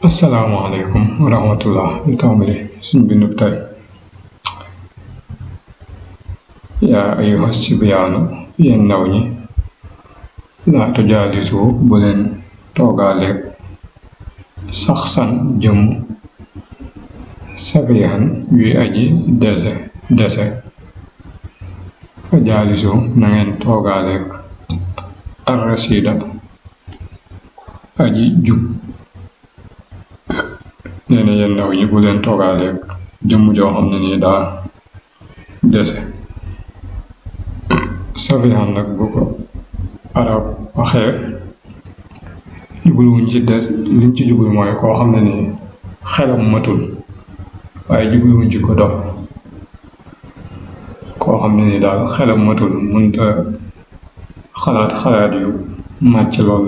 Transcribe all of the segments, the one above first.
asalaamaaleykum wa rahmatullah ñu tàmbali suñ bindub tey yaa ayyuha sibyaanu yéen ndaw ñi laa tujaalisu bu leen toogaaleeg saxsan jëm safihan yuy aji dese fa jaalisu na ngeen toogaaleeg arrasida aji jub nee na yéen ndaw ñi bu leen toogaaleeg jëmm joo xam ne nii daa dese safihan nag bu ko arab waxee jubluwuñ ci des liñ ci jublu mooy koo xam ne nii xelam matul waaye jubluwuñ ci ko dof koo xam ne nii daal xelam matul mënta xalaat yu màcc lool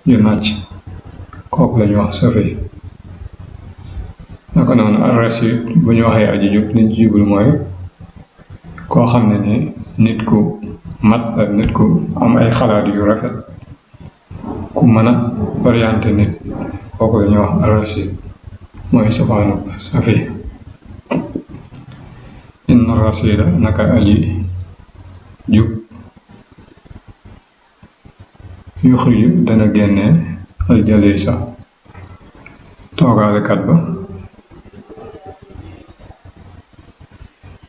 yu nàcc kooku lañu wax safi naka noonu ar-rasiid bu ñu waxee aji jub liñ ci jublu mooy koo xam ne ni nit ku mat la nit ku am ay xalaat yu rafet ku mën a orienté nit kooku la ñuy wax ar-rasiid mooy safaanu safi inna ar-rasiida naka aji jub yuxriju dana génne al-jaliisa toogaalekat ba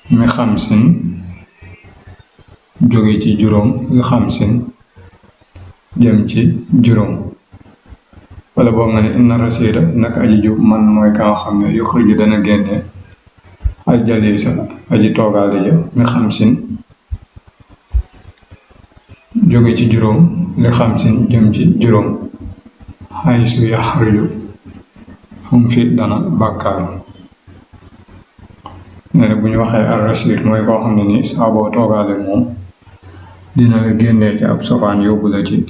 mi xamsin jóge ci juróom li xamsin jëm ci juróom wala boo nga ne inna rasiida naka aji jub man mooy ka nga xam ne yuxriju dana génne al jalisa aji toogaale ja mi xamsin jóge ci juróom li xamsin jëm ci juróom xaysu yaxriju fu mu fi dana bàkkaar nee na bu ñu waxee ar-rasiid mooy koo xam ne nii saa boo toogaale moom dina la génnee ci ab sofaan yóbbu la ci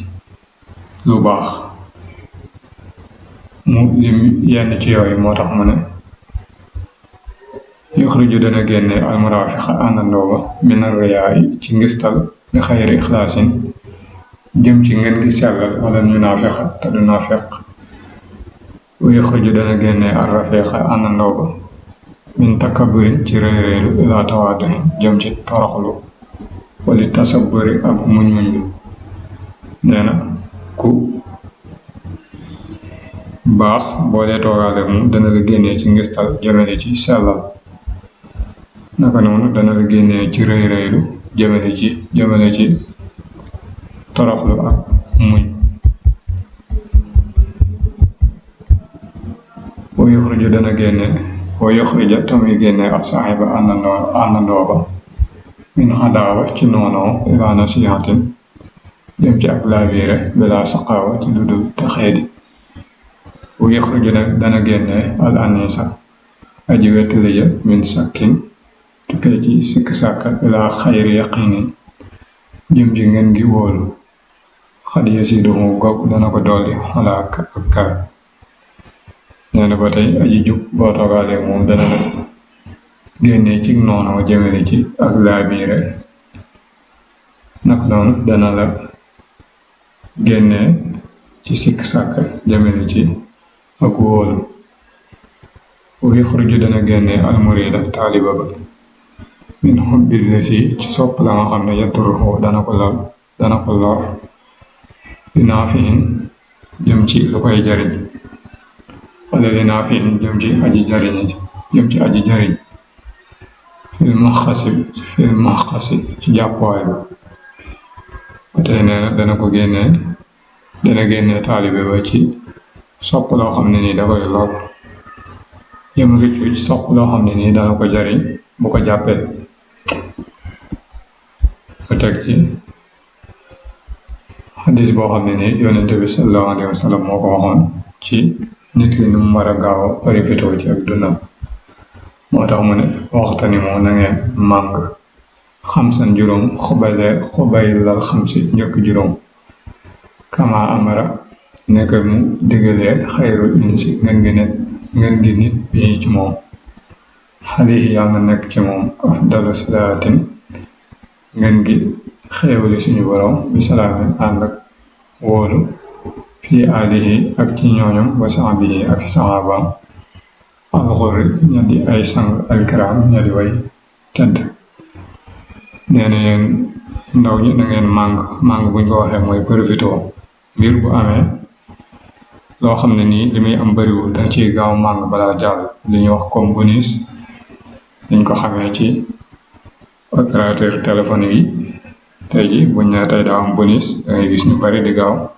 lu baax mu lim yenn ci yooyu moo tax mu ne yuxriju dana génne al-muraafiqa àndandoo ba min ar-riyaa'i ci ngistal bi xayri ixlaasin jëm ci ngeen gi sellal wala munaafiqa te du naafiq wa yuxriju dana génne ar-rafiiqa àndandoo ba min takabburin ci réeréelu ilaa tawaadun jëm ci toroxlu wali tasabburi ak muñ nee na ku baax boo dee toogaale moom dana la génnee ci ngistal jëmale ci sellal naka noonu dana la génnee ci réeréelu jëmale ci toroxlu ak muñ wa yuxriju dana génne wa yuxrija tamuy génne ak saaxiba àndandoo ba min xadaawa ci noonoo ilaa nasihatin jëm ci ak laabiire bilaa saqaawa ci lu dul te xeedi wa yuxriju dana génne al anisa aji wettali ja min sakkin tukkee ci sikk sàkka ilaa xayri yaqinin jëm ci ngeen gi wóolu xad yasiduhu gokk dana ko dolli xalaa ak kawe nee na ba tey aji jub boo toogaalee moom dana la génnee ci noonoo jëmale ci ak laabiire naka noonu dana la génnee ci sikk sàkk jëmale ci ak wóolu wa yuxriju dana génnee almurida taaliba ba min xubbil lasi ci sopp la nga xam ne yadurruhu dana ko lor li naafiin jëm ci lu koy jariñ wala li naafiin jëm ci aji jariñ fil maxasi ci jàppuwaay ba ba tey nee na dana génnee taalibe ba ci sopp loo xam ne nii da koy lor jëm rëccu ci sopp loo xam ne nii dana ko jariñ bu ko jàppee ba teg ci xadis boo xam ne nii yonente bi sallallahu alayhi wa sallam moo ko waxoon ci nit ki nu mu war a gaaw a profité ci ak dundam moo tax mu ne waxtani moo na ngeen màng xamsan juróom xubaylal xamsi njëkk juróom kama amara nekk mu digalee xayrul insi ngeen gi nit bi ci moom xalihi yàlla nekk ci moom afdalu salaatin ngeen gi xéewali suñu borom bi salaamin ànd ak wóolu fii alihi ak ci ñooñam wa sahbihi ak sahabaam alxurri ña di ay sang alkiram ña di way tedd. nee na yéen ndaw ñi da ngeen màng buñ ko waxee mooy profitoo mbir bu amee loo xam ne nii li muy am bëriwul danga ciy gaaw màng balaa jàll li ñuy wax comme bonus dañ ko xamee ci opérateur téléphone yi tey ji buñ ne tey daa am bonus dangay gis ñu bari di gaaw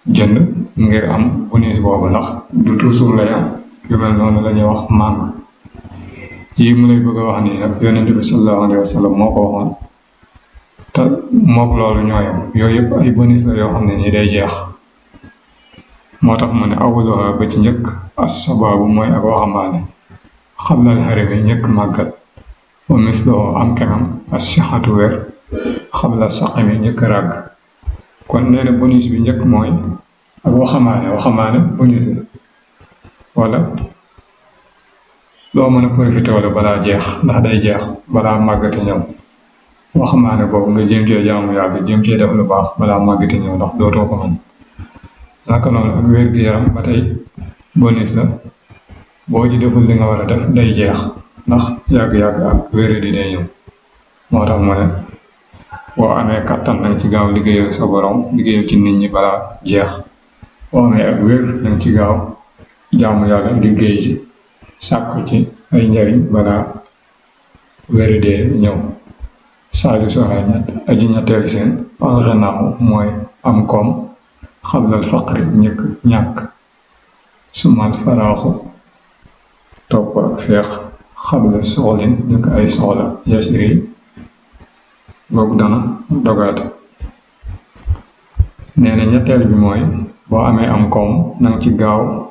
jënd ngir am bonus boobu ndax du toujours lay am yu mel noonu la ñuy wax màng yi mu lay bëgg a wax nii nag yonent bi sallallahu alayhi wa sallam moo ko waxoon te mook loolu ñooyam yooyu yëpp ay bonus la yoo xam ne nii day jeex moo tax mu ne awaluha ba ci njëkk as sababu mooy ak waxambaane xablal xarimi njëkk màggat wa misluhu am kemam as sixatu wér xablal saqimi njëkk ràgg. kon nee na bonus bi njëkk mooy ak waxambaane bonus la wala loo mën a profité wala balaa jeex ndax day jeex balaa màggati ñëw waxambaane boobu nga jéem cee jaamu yàlla jéem cee def lu baax balaa màggati ñëw ndax dootoo ko mën. naka noonu ak wér gu yaram ba tey bonus la boo ci deful li nga war a def day jeex ndax yàgg-yàgg ak wér di day ñëw moo tax mu ne boo amee kattan nanga ci gaaw liggéeyal sa borom liggéeyal ci nit ñi balaa jeex boo amee ak wér nanga ci gaaw jaamu yàlla liggéey ci sàkku ci ay njariñ balaa wér dee ñëw. saali soxla aji ñetteel seen alxanaamu mooy am koom xablal faqri njëkk ñàkk sumal faraaxu topp ak feex xablal soxlin njëkk ay soxla yasri boobu dana dogaate. nee na ñetteel bi mooy boo amee am koom nanga ci gaaw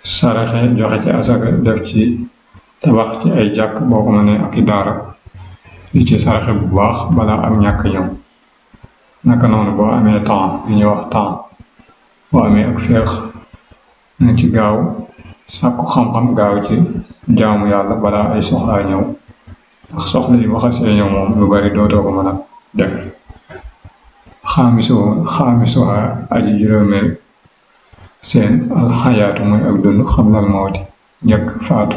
saraxe joxe ci asaka def ci tabax ci ay jàkk boo ko mënee ak i daara di ci saraxe bu baax balaa ak ñàkk ñëw. naka noonu boo amee temps li ñuy wax temps boo amee ak féex na ci gaaw sàkku xam-xam gaaw ci jaamu yàlla balaa ay soxlaa ñëw ndax soxla yi waxasee ñëw moom lu bari dootoo ko mën a def. xaamisuha aji juróomeel seen alxayaatu mooy ak dund xablal mawti njëkk faatu.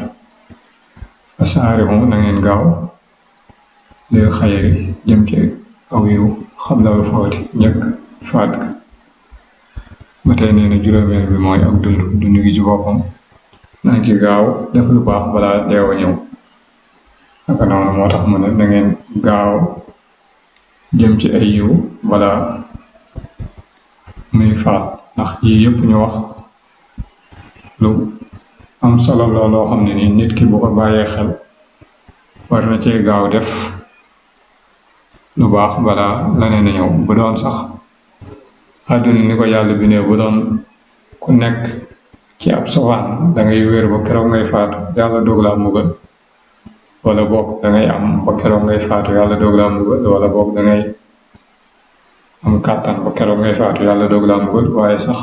asaarihu na ngeen gaaw lil xayri jëm ci aw yiw xablal fawti njëkk faat ka. ba tey nee na juróomeel bi mooy ak dund gi ci boppam na ci gaaw def lu baax balaa deew a ñëw. naka noonu moo tax mu ne na ngeen gaaw jëm ci ay yiw balaa muy faat ndax yii yëpp ñu wax lu am solo loo xam ne nii nit ki bu ko bàyyee xel war na cee gaaw def lu baax balaa laneen a ñëw. bu doon sax àdduna ni ko yàlla bindee bu doon ku nekk ci ab sofaan dangay wér ba keroog ngay faatu yàlla doog laa mbugal wala boog dangay am ba keroog ngay faatu yàlla doog laa mbugal wala boog dangay am kàttan ba keroog ngay faatu yàlla doog laa mbugal waaye sax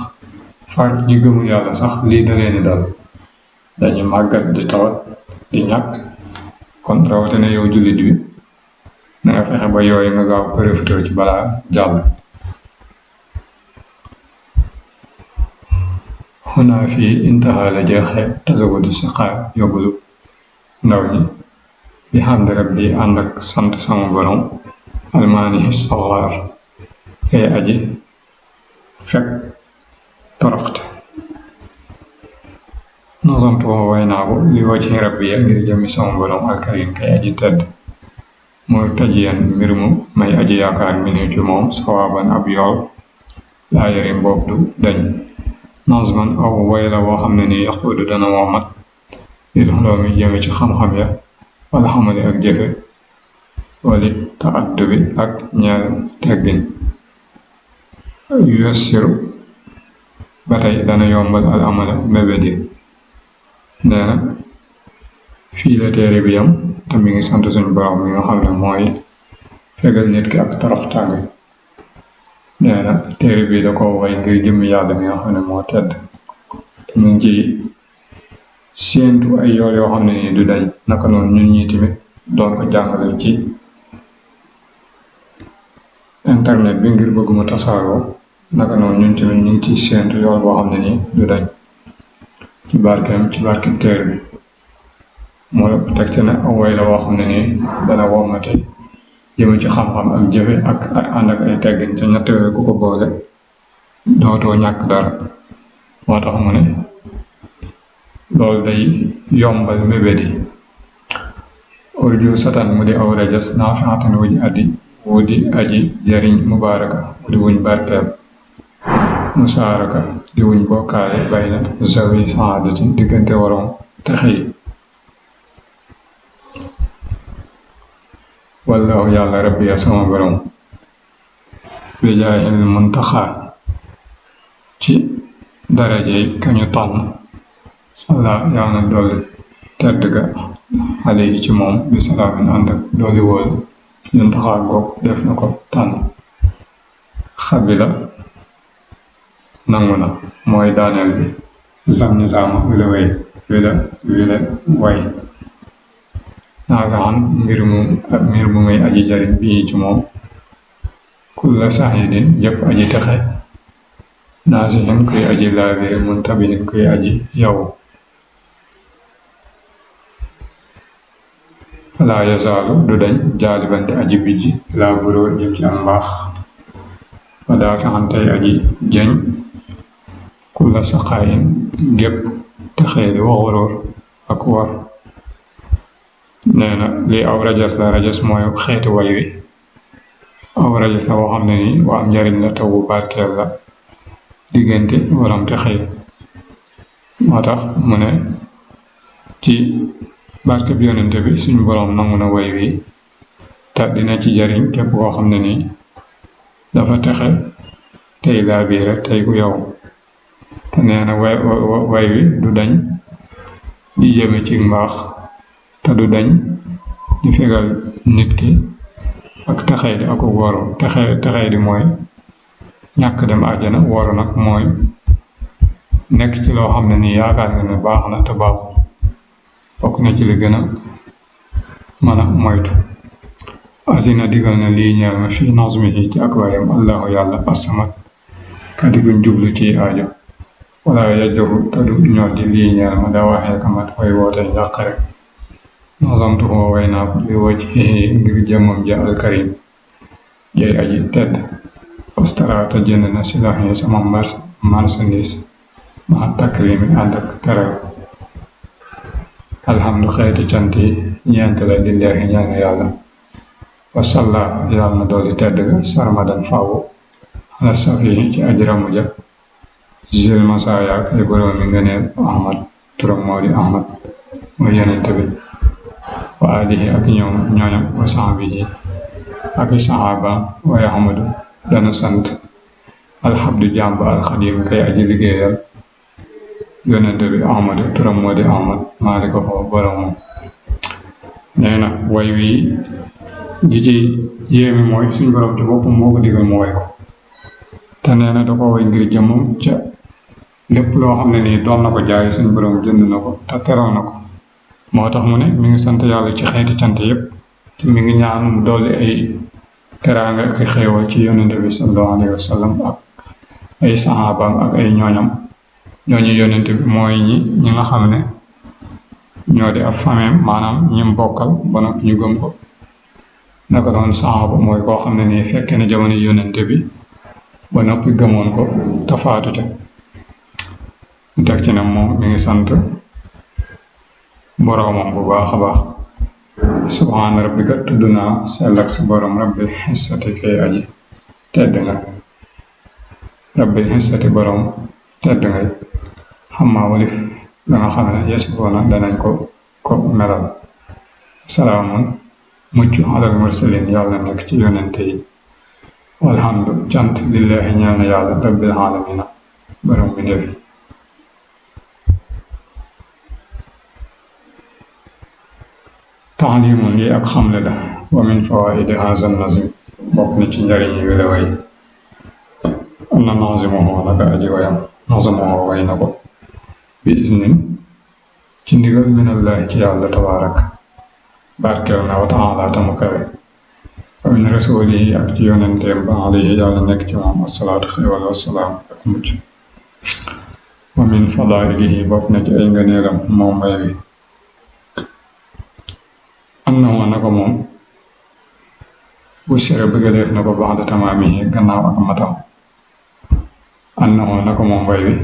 far ñi gëmul yàlla sax lii da leen di dal dañuy màggat di tawat di ñàkk. kon rawatina yow jullit bi na nga fexe ba yooyu nga gaaw profité ci balaa jàll. xunaa fii intaha la jeexee tasawudu siqaar yóbbulu ndaw ñi bi xamdi rabbi ànd ak sant sama borom almaanihi saxaar kay aji fekk toroxte. nazamtu way naa ko li wajhi rabbi ngir jëmmi sama borom alkarim kay aji tedd mooy tajiyan mbir mu may aji yaakaar minu ci moom sawaaban ab yool laa yarim boobu du dañ. nazman aw way la woo xam ne nii yaquudu dana woomat lil xuloomi jëme ci xam-xam ya wala xamali ak jëfe walit taaddubi ak ñaar teggin. yuyassiru ba tey dana yombal al amala mébét yi. nee na fii la téere bi yam te mi ngi sant suñu borom mi nga xam ne mooy fegal nit ki ak toroxtaange. nee na téere bi da ko way ngir jëmmi yàlla mi nga xam ne moo tedd te mu ngi ci séentu ay yool yoo xam ne nii du dañ. naka noonu ñun ñi tamit doon ko jàngale ci internet bi ngir bëgguma tasaaroo naka noonu ñun tamit ñu ngi ciy séentu yool boo xam ne nii du dañ ci barkeem téere bi moo teg ci ne aw way la woo xam ne nii dana wommate jëme ci xam-xam ak jëfe ak ànd ak ay teggin te ñett yooyu ku ko boole dootoo ñàkk dara moo tax mu ne loolu day yombal mébét yi urju satan mu di aw rajas naafiatan wu di aji jariñ mubaaraka mu di wuñ barkeel musaaraka di wuñ bokkaale bayna zawi saadati diggante waroom texe yi wallahu yàlla rabbi ya sama borom bi jaahil muntaxaa ci darajey kañu tànn salla yàlla na dolli tedd ga xale yi ci moom bi salaamin ànd ak dolli wóolu muntaxaa goog def na ko tànn xabila nangu na mooy daaneel bi nizaama wila way naagaan mbir mu muy aji jariñ bii ci moom kulla saxidin yëpp aji texe naasihin kuy aji laabire muntabihin kuy aji yow falaa yazaalu du dañ jaalibante aji bijji laa buróor jëm ci am mbaax wa daafihan tey aji jeñ kulla saqaayin gépp texee di waxuróor ak war nee na lii aw rajas la rajas mooy xeeti way wi aw rajas la woo xam ne nii waa am njariñ la taw bu barkeel la diggante waram te xëy moo tax mu ne ci barke bi yonente bi suñu boroom nangu na way wi te dina ci jariñ képp koo xam ne nii dafa texe tey laa biire tey ku yow te nee na way wi du dañ di jëme ci mbaax te du dañ di fegal nit ki ak texey di ak woru texey di mooy ñàkk dem àjjana woru nag mooy nekk ci loo xam ne nii yaakaar nga ne baax na te baaxul bokk na ci li gën a mën a moytu asina digal na lii ñeel ma fii nazmihi ci ak wayam allahu yàlla asamat kadi guñ jublu ci aajo wala yajjahu te du ñor di lii ñeel ma daa waxee kamat way woote njàqare nazamtuhu way naa ko li wajhihi ngir jëmmam ja alkarim jay aji tedd ostaraata jënd na silax yi sama marchandise ma takrimi ànd ak terew alhamdu xeeti cant yi ñeent la di leexi ñaan yàlla wasalla yàlla na dooli tedd ga sarmadan faawu ala safihi ci aji ramu ja jil masaayaak ay boroomi ngëneel ahmad turam moo di ahmad mooy yonente bi wa alihi ak ñooñam wa sahbihi ak i saxaabaam wa yahmadu dana sant alhamdu jàmb alxadim kay aji liggéeyal yonente bi ahmadu turam moo di ahmad maa di ko xoo boromam nee na way wi gi ci yéemi mooy suñ borom ci boppam moo ko digal mu way ko te nee na da ko way ngir jëmmam ca lépp loo xam ne nii doon na ko jaay suñ borom jënd na ko te teral na ko moo tax mu ne mi ngi sant yàlla ci xeeti cant yépp te mi ngi ñaan dolli ay teraanga ak xéewal ci yonente bi sallallahu alayhi wa sallam ak ay saxaabaam ak ay ñooñam ñooñu yonente bi mooy ñi nga xam ne ñoo di ab fameem maanaam ñim bokkal ba noppi ñu gëm ko naka doon saxaaba mooy koo xam ne nii fekke na jamono yonente bi ba noppi gëmoon ko te faatu ca mu teg ci ne moom mi ngi sant boroomam bu baax a baax subhaana rabbika tudd naa sell ak sa borom rabbil xissati kay aji tedd nga rabbil xissati borom tedd ngay xammaa walif la nga xam ne yasifoona danañ ko melal salaamun mucc alal mursalin yàlla nekk ci yonente yi walhamdu cant lillahi ñeel na yàlla rabbil alamina borom bi ndefi taalimun lii ak xamle la wa min fawaidi haza nazim bokk na ci njariñ yi la way am na nazimuhu naka aji wayam nazimuhu way na ko bi isnin ci ndigal minallahi ci yàlla tabarak barkeel na wa taala tamu kawe wa min rasulihi ak ci yonenteem ba alayhi yàlla nekk ci moom asalaatu xéewal wasalaam ak mucc wa min fadailihi bokk na ci ay ngëneelam moom way wi annahu naka moom bu sere bëggaleef na ko ba'da tamaamihi gannaaw ak matam annahu naka moom way wi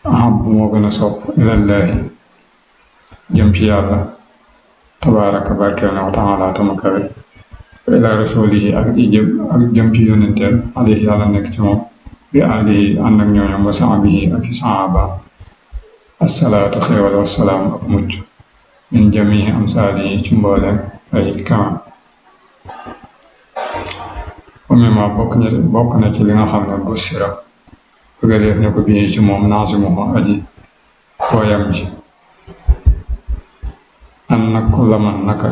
ahabbu moo gën a sopp ilallaahi jëm ci yàlla tabaaraka barkeel na wa taala tama kawe wa ila rasulihi ak jëm ci yonenteel alayhi yàlla nekk ci moom bi alihi ànd ak ñooñam wa sahbihi ak ci sahaaba assalaatu xéewal wassalaam ak mucc min jamii amsaalihi ci mbooleem ay kama wa mimma bokk na ci li nga xam ne bu sira bëggaleef ne ko bii ci moom naasimuhu aji wooyam ji an nag ku laman naka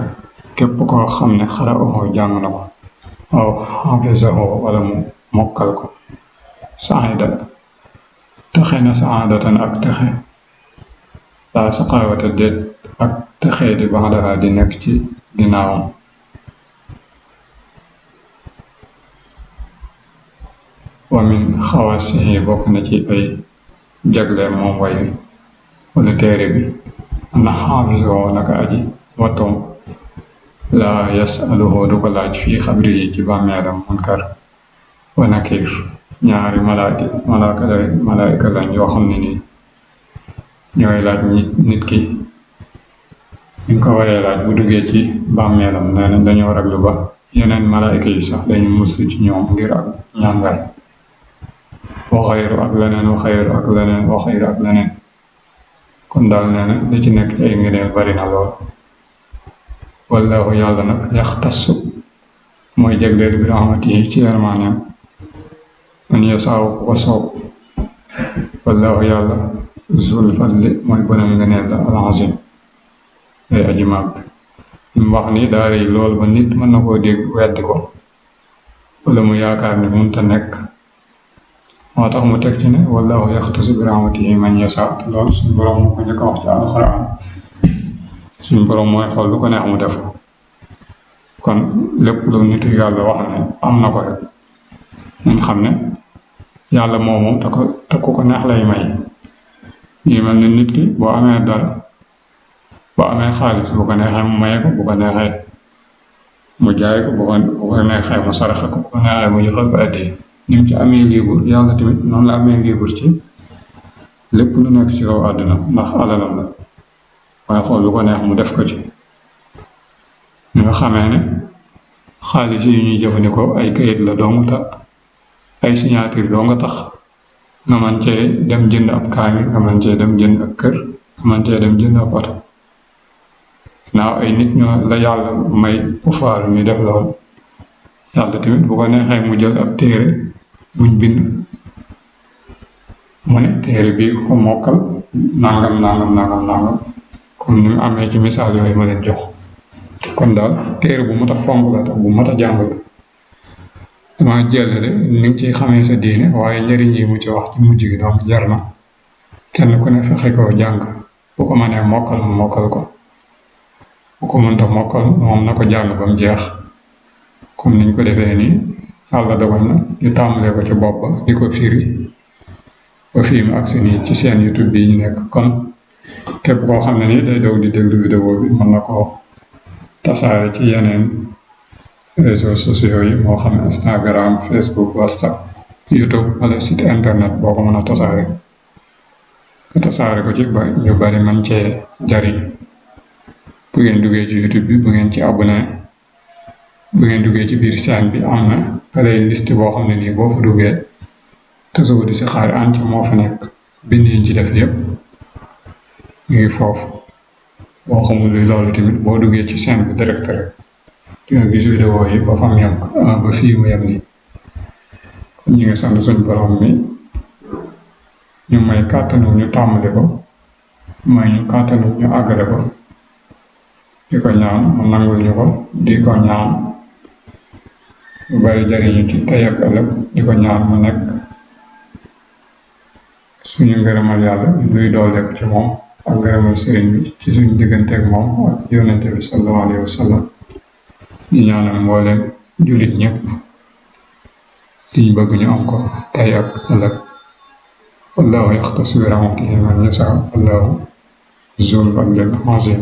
képp koo xam ne xara'ahu jàng na ko aw xafisahu wala mu mokkal ko saida texe na saadatan ak texe laa saqaawata déet ak texe di baxdaha di nekk ci ginnaawam wa min xawaasihi bokk na ci ay jagle moom way wala téere bi ana xaafisahu naka aji wattoom laa yasaluhu du ko laaj fii xabri yi ci bàmmeelam munkar wa nakir ñaari malaayika lañ yoo xam ne nii ñooy laaj nit ki ñu ko waree laaj bu duggee ci bàmmeelam nee nañ dañoo raglu ba yeneen malaayika yi sax dañu musu ci ñoom ngir ak ñàngaay waxayru ak leneen kon daal nee na li ci nekk ci ay ngëneel bari na lool wallahu yàlla nag yaxtassu mooy jagleel bi rahmatihi ci yërmaaneem man yasaaw ku ko soob wallahu yàlla zul fadli mooy borom ngëneel la al-azim day aji màgg li mu wax ni daa rëy lool ba nit mën na koo dégg weddi ko wala mu yaakaar ne mënta nekk moo tax mu teg ci ne wallahu yaxtassu bi rahmatihi man yasaa loolu suñu borom moo ko njëkk a wax ci alxuraan suñu borom mooy xool lu ko neex mu def kon lépp lu nit yàlla wax ne am na ko rek ñun xam ne yàlla moomu te ku ko neex lay may yi mel ni nit ki boo amee dara boo amee xaalis bu ko neexee mu maye ko bu ko neexee mu jaay ko bu ko neexee mu saraxe ko bu ko neexee mu joxe ko addi ni mu ci amee liibur yàlla tamit noonu la amee liibur ci lépp lu nekk ci kaw àdduna ndax alalam la waaye xool lu ko neex mu def ko ci ni nga xamee ne xaalis yi ñuy jëfandikoo ay kayit la dong ta ay signature doo nga tax nga man cee dem jënd ab kaamil nga man cee dem jënd ab kër nga man cee dem jënd ab oto naaw ay nit ñoo la yàlla may pouvoir ñu def lool yàlla tamit bu ko neexee mu jël ab téere buñ bind mu ne téere bii ko mokkal nangam comme ni mu amee ci misaal yooyu ma leen jox kon daal téere bu mat a fonk la tax bu mat a jàng la dama jëlale ni nga ciy xamee sa diine waaye njëriñ yi mu ci wax ci mujj gi donc jar na kenn ku ne fexe koo jàng bu ko mënee mokkal mu mokkal ko bu ko mënta mokkal moom na ko jàng ba mu jeex comme niñ ko defee nii yàlla dogal na ñu tàmbalee ko ci bopp ba di ko firi ba fii mu agsi nii ci seen YouTube bi ñu nekk kon képp koo xam ne nii day doog di déglu vidéo bi mën na koo tasaare ci yeneen réseaux sociaux yi moo xam Instagram Facebook WhatsApp YouTube wala site internet boo ko mën a tasaare ko ci ba ñu bari man cee jariñ bu ngeen duggee ci YouTube bi bu ngeen ci abonné bu ngeen duggee ci biir chaîne bi am na playlist boo xam ne nii boo fa duggee tasawudu di si xaar an ci moo fa nekk bind yi ci def yépp ñu ngi foofu boo xamul loolu tamit boo duggee ci chaîne bi direct rek di nga gis vidéo yi ba fam yem ba fii mu yem nii kon ñu ngi sant suñ borom mi ñu may kàttanu ñu tàmbali ko may ñu kàttanu ñu àggale ko di ko ñaan mu nangul ñu ko di ko ñaan lu bari jariñu ci tey ak ëllëg di ko ñaan mu nekk suñu ngërëmal yàlla luy dooleek ci moom ak ngërëmal sëriñ bi ci suñu digganteeg moom ak yonente bi sallallahu alayhi wa sallam di ñaanal mbooleem jullit ñépp liñ bëgg ñu am ko tey ak ëllëg. wallahu yaxtassu bi rahmatihi man yasaa wallahu zul fadlil azim.